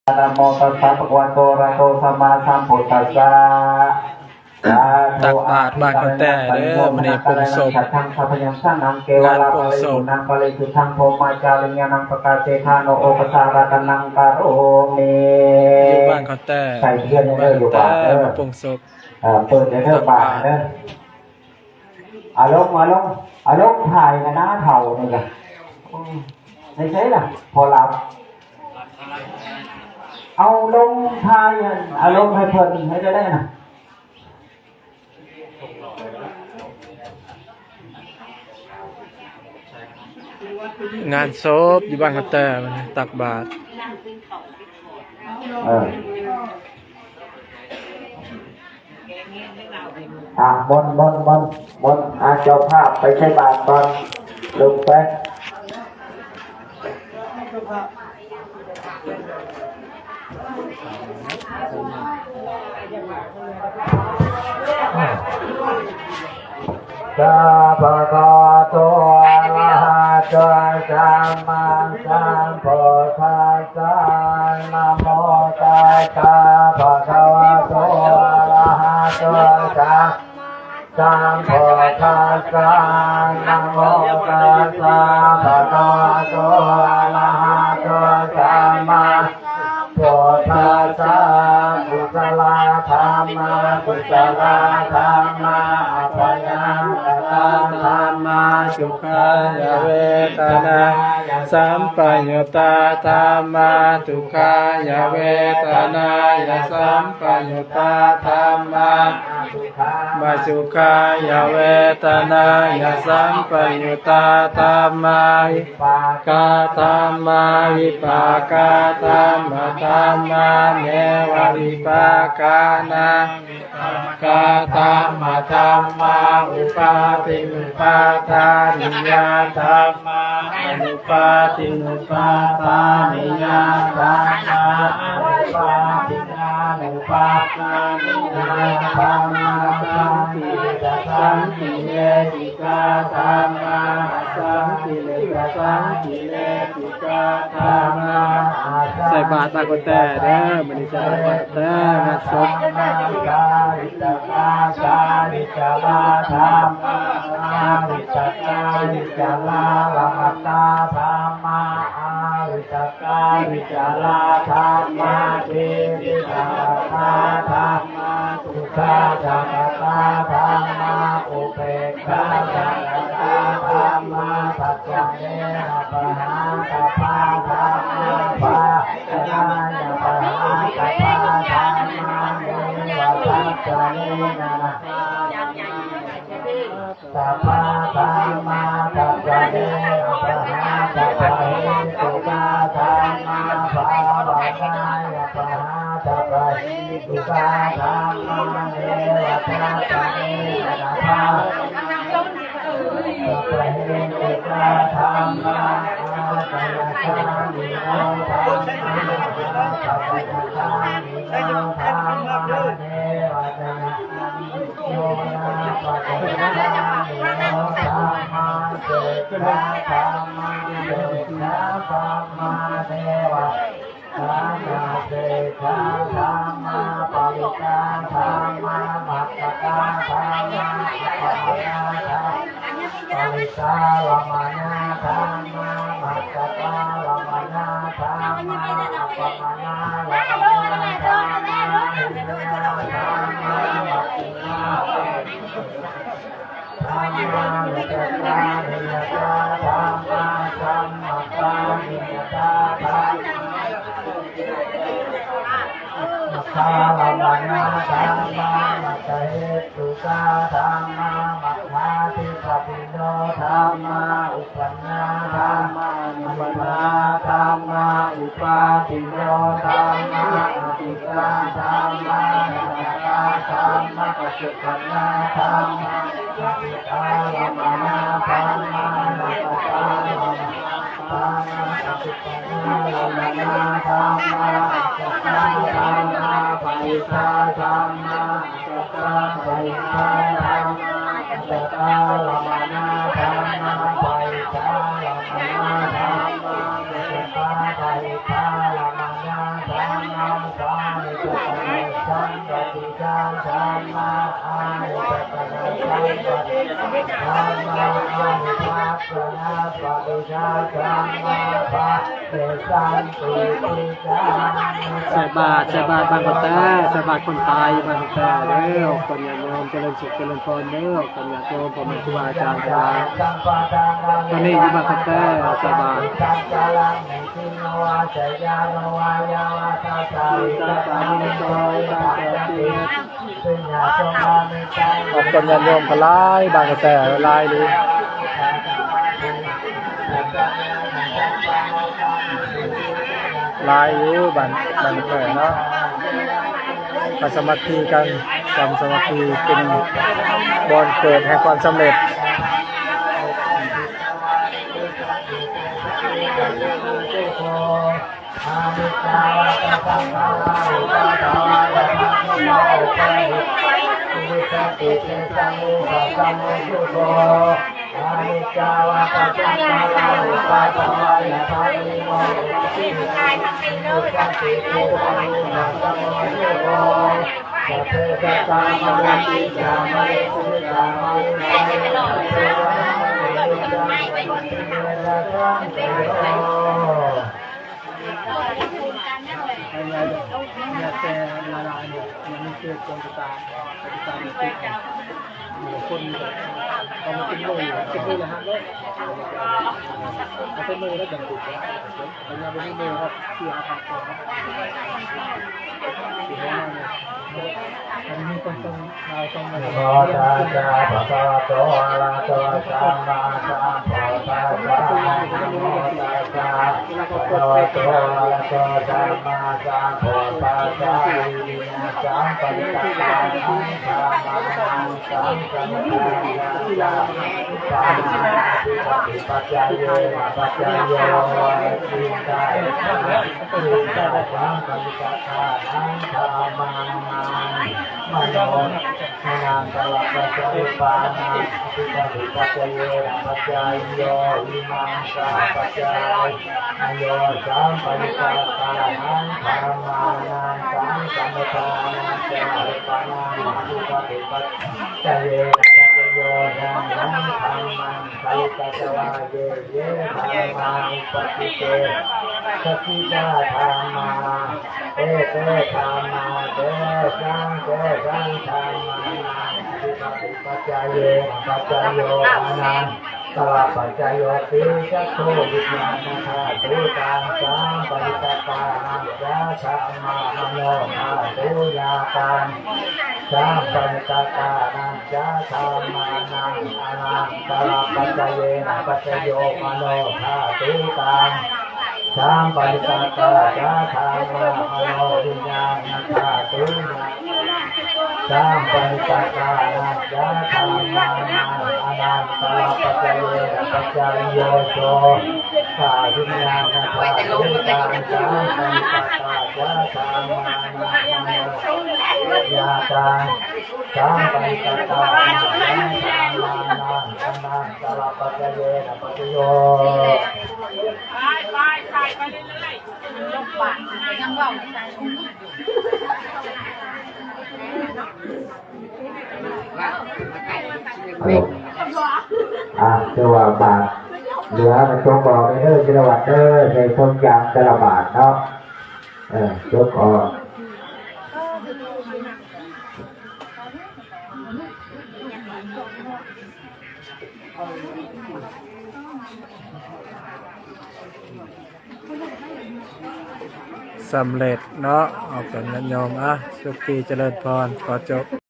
นะโมตัสสะภะคะวะโตอะระหะโตสัมมาสัมพุทธัสสะตักบาตรบ้านเขาแต่เด้อมื้อนี้ปรุงศพ ทังสัพพยังสังนังเกวลาภะริสุนังปะริสุทธังโพมาจาริญญานังปะกาเสธาโนโอปสารตนังกะโรมิ อยู่บ้านเขาแต่ ใส่เทียนเด้ออยู่บ้านเด้อ มาปรุงศพ เปิดเด้อบ้านเด้ออารมณ์ถ่ายกันหน้าเฒ่านี่ล่ะไม่ใช่ล่ะพอหลับเอาลงทายอารมณ์ให้เพลินให้ได้นะ งานศพอยู่บ้านเขาแต่มันตักบาตร บนเจ้าภาพไปใช้บาตรก่อนลงไปสัพพะคะวะโตอะระหะโตสัมมาสัมพุทธัสสะนะโมตัสสะภะคะวะโตอะระหะโตสัมพุทธัสสะนะโมตัสสะภะคะวะโตอะระหะโตสัมมาพุทธัสสะกุศลธรรมะกุศลธรรมะอัปปยังธรรมะสุขายเวทนาสัมปยุตตาธรรมะทุกขายเวทนายสัมปยุตตาธรรมะมาสุขายเวทนายสัมปยุตตาธรรมะวิปากาธรรมะวิปากาธรรมะธรรมะเนววิปากานากาธรรมะธรรมะอุปาทิอุปาทานิยาธรรมะอนุปาทิอุปาทานิยาธรรมะอนุปาทินานุปาทานิยาธรรมะสังขิตสังขิเลติกาธรรมะสังขิเลกสังขิเลติกาธรรมะ ใส่บาตรบ้านเขาแต่เด้อมื้อนี้ใส่บาตรบ้านเขาแต่งานศพ กาลิตกาสาลิจลาธรรมะอาลิตกาลิจลาละมัตตาธรรมะอาลิตกาลิจลาธรรมะเทวิตาธาธรรมะทุกขาจักตาธรรมะอุเบกขาจักตาธรรมะปัจจเนนะปะหาตาภาธรรมะปะญาณปะหาตาภาธรรมะเนวะทัจจเนนะสัพพะธรรมะปัจจเนนะปะหาตาภาตุกาธรรมะภาวะนายปะหาตาภาตุกาธรรมะเนวะทัจจเนนะภาสัพเพตุกาธรรมะอาตยธรรมิโนธรรมะสัพพะธรรมิโนธรรมะเนวะทัจจเนโยนะปะเทนะมิโนธรรมะเจตนาธรรมะเจตนาธรรมะเนวะสังฆาเสกาธรรมะปริกาธรรมะมัตตกาธรรมะอัปปนาธรรมะปริกาละมานาธรรมะมัตตกาละมานาธรรมะอัปปนาละมานาธรรมะหินนาธรรมะมัตตินาธรรมะนิจจานิยตาธรรมะสัมมาตานิยตาธรรมะคาลามานาธรรมะมัตตเหตุกาธรรมะมัคคาทิปปิโนธรรมะอุปนาธรรมะอุปนาธรรมะอุปาทิโนธรรมะอติกาธรรมะนาคาธรรมะปัจจุบันนาธรรมะอติกาลามานาธรรมะนาคาลามานาธรรมะปัจจุบันนาลามานาธรรมะสัพพะธรรมะปริฆาธรรมะสัพพะปริฆาธรรมะสัพพะละมานาธรรมะปริฆาละมานาธรรมะสัพพะปริฆาละมานาธรร นังสามิจตนะสัมปติจาสัมมาอานิจตนะสัมปติสัมมาอานิภัสสนะปฏิจาสัมมาภัสเสสันติปิจา ใส่บาตรบางคนแต่ใส่บาตรคนตายบางคนแต่เด้อคนอย่าโยมเจริญสุขเจริญพรเด้อคนอย่าโยมผมเป็นครูบาอาจารย์ทั้งหลายตอนนี้อยู่บางคนแต่ใส่บาตรขอบคนอย่าโยมพลายบางคนแต่ลายเลยลายอยู่บันเกิดเนาะมาสมัครกันทำสมัครเป็นบอลเกิดให้ความสำเร็จอานิจจาวะปัจจยานาอุปาทวยะธรรมิโมทิฏฐิมุขันติเตสังมุขังสมุทิโกสัพเพสัตตามะยันติจามะริสุจามะริสัยสัพเพวะมะริจังติเมระทังเตโรอย่าแต่ละลายเนี่ยมันไม่เกิดคนตายไม่ติดคนเอามาเป็นเลยละฮะเลยเอาเป็นเลยแล้วอย่างติดเอาอย่างเป็นเลยครับที่อาภัพครับที่ห้องเนี่ยอันนี้ต้องเราต้องมา โมตัสสะภะคะวะโตอะระหะโตสัมมาสัมพุทธัสสะนะโมตัสสะภะคะวะโตอะระหะโตสัมมาสัมพุทธัสสะอิมินาสัมปะริตตานังธรรมังสัมสัมพุทธัสสะปานาติปัจจายเยนะปัจจายโยสิตาสิตาสัมปะริตตานังธรรมังมโนนามตลปัจจัยปานาติปัจจัยเยนะปัจจายโยอิมังสาปัจจัยโยสัมปะริตตานังธรรมานังสัมสัมปทานังจาริปานังติปัจจัยเยนะปัจจโยนังธรรมังสาริตตวาเยเยธรรมังปฏิเตสกิจาธรรมาเตธรรมาเตสังธรรมานังปัจจายเยปัจจายโยอานังตลาปัจจายโยติจักโตวิญญาณธาตุตังสัมปริตตานังยะธรรมามโนธาตุยาตังสัมปริตตานังยะธรรมานังอานังตลาปัจจายเยปัจจายโยมโนธาตุตังสัมปริตตายะธรรมามโนวิญญาณธาตุสัมปริตตานังยะธรรมานังอานันตลปัจจายเยปัจจายโยโสสาวิญญาณธาตุตังสัมปริตตายะธรรมานังยาตังสัมปริตตานังยะธรรมานังอานันตลปัจจายเยปัจจายโยไปเรื่อยๆลงปากยังเบาเจ้าว่าบาทเหลือมันจงบอกไปเด้อจิรวัตรเด้อในต้นยางแต่ละบาทเนาะจงออกสำเร็จเนาะเอาเป็นยอมสุขีเจริญพรขอจบ